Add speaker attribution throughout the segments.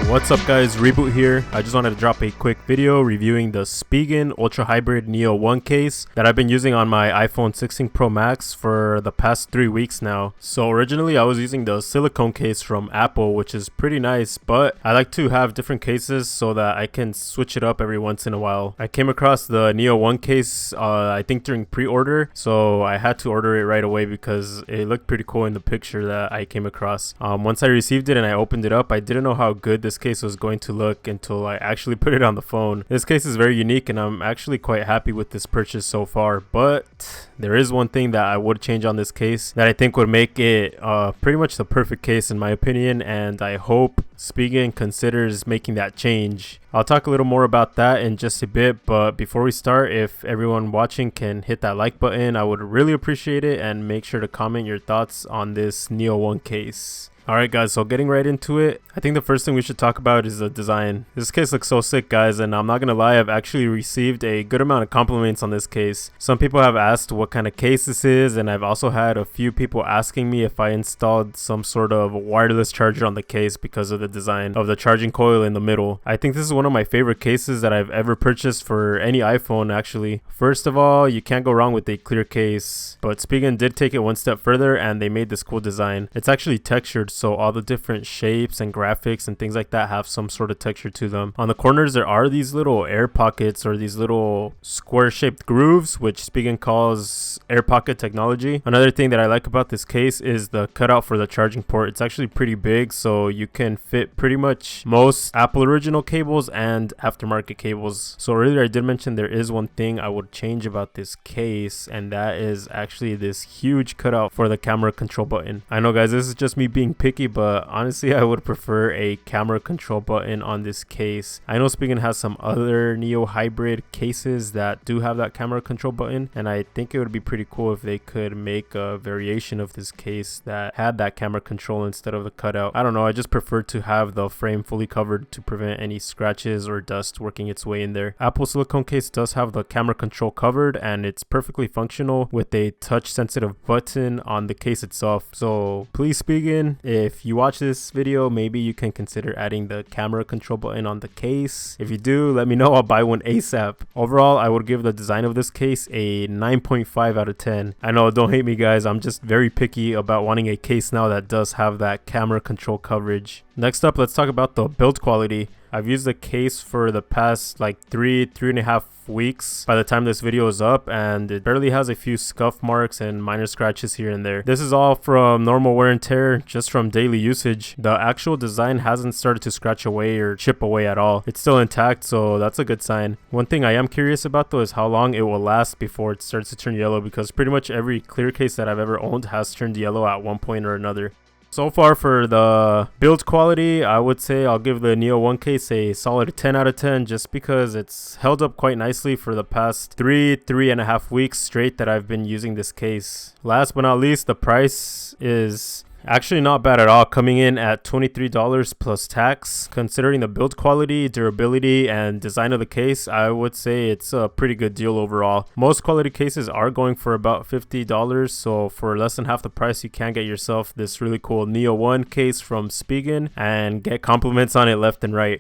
Speaker 1: What's up guys, Reboot here. I just wanted to drop a quick video reviewing the Spigen Ultra Hybrid Neo 1 case that I've been using on my iPhone 16 Pro Max for the past 3 weeks now. So originally I was using the silicone case from Apple, which is pretty nice, but I like to have different cases so that I can switch it up every once in a while. I came across the Neo 1 case I think during pre-order, so I had to order it right away because it looked pretty cool in the picture that I came across. Once I received it and I opened it up, I didn't know how good this case was going to look until I actually put it on the phone. This case is very unique and I'm actually quite happy with this purchase so far, but there is one thing that I would change on this case that I think would make it pretty much the perfect case in my opinion, and I hope Spigen considers making that change. I'll talk a little more about that in just a bit, but before we start, if everyone watching can hit that like button, I would really appreciate it, and make sure to comment your thoughts on this Neo 1 case. Alright guys, so getting right into it, I think the first thing we should talk about is the design. This case looks so sick guys, and I'm not gonna lie, I've actually received a good amount of compliments on this case. Some people have asked what kind of case this is, and I've also had a few people asking me if I installed some sort of wireless charger on the case because of the design of the charging coil in the middle. I think this is one of my favorite cases that I've ever purchased for any iPhone actually. First of all, you can't go wrong with a clear case, but Spigen did take it one step further and they made this cool design. It's actually textured, so all the different shapes and graphics and things like that have some sort of texture to them. On the corners there are these little air pockets, or these little square shaped grooves, which Spigen calls air pocket technology. Another thing that I like about this case is the cutout for the charging port. It's actually pretty big, so you can fit pretty much most Apple original cables and aftermarket cables. So earlier I did mention there is one thing I would change about this case, and that is actually this huge cutout for the camera control button. I know guys, this is just me being picky, but honestly I would prefer a camera control button on this case. I know Spigen has some other Neo hybrid cases that do have that camera control button, and I think it would be pretty cool if they could make a variation of this case that had that camera control instead of the cutout. I don't know, I just prefer to have the frame fully covered to prevent any scratches or dust working its way in there. Apple silicone case does have the camera control covered, and it's perfectly functional with a touch sensitive button on the case itself. So please Spigen, if you watch this video, maybe you can consider adding the camera control button on the case. If you do, let me know, I'll buy one ASAP. Overall, I would give the design of this case a 9.5 out of 10. I know, don't hate me guys, I'm just very picky about wanting a case now that does have that camera control coverage. Next up, let's talk about the build quality. I've used the case for the past like three and a half weeks by the time this video is up, and it barely has a few scuff marks and minor scratches here and there. This is all from normal wear and tear, just from daily usage. The actual design hasn't started to scratch away or chip away at all. It's still intact, so that's a good sign. One thing I am curious about though is how long it will last before it starts to turn yellow, because pretty much every clear case that I've ever owned has turned yellow at one point or another. So far for the build quality, I would say I'll give the Neo 1 case a solid 10 out of 10, just because it's held up quite nicely for the past three and a half weeks straight that I've been using this case. Last but not least, the price is actually not bad at all, coming in at $23 plus tax. Considering the build quality, durability, and design of the case, I would say it's a pretty good deal overall. Most quality cases are going for about $50, so for less than half the price you can get yourself this really cool Neo 1 case from Spigen and get compliments on it left and right.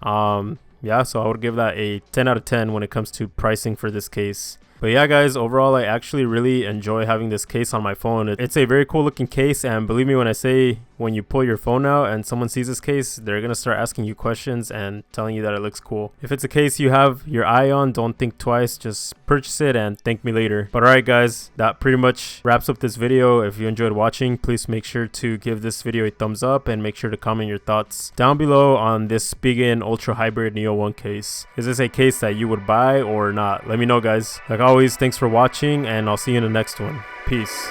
Speaker 1: Yeah, so I would give that a 10 out of 10 when it comes to pricing for this case. But yeah guys, overall I actually really enjoy having this case on my phone. It's a very cool looking case, and believe me when I say, when you pull your phone out and someone sees this case, they're gonna start asking you questions and telling you that it looks cool. If it's a case you have your eye on, don't think twice, just purchase it and thank me later. But alright guys, that pretty much wraps up this video. If you enjoyed watching, please make sure to give this video a thumbs up and make sure to comment your thoughts down below on this Spigen Ultra Hybrid Neo 1 case. Is this a case that you would buy or not? Let me know guys. Like always, thanks for watching, and I'll see you in the next one. Peace.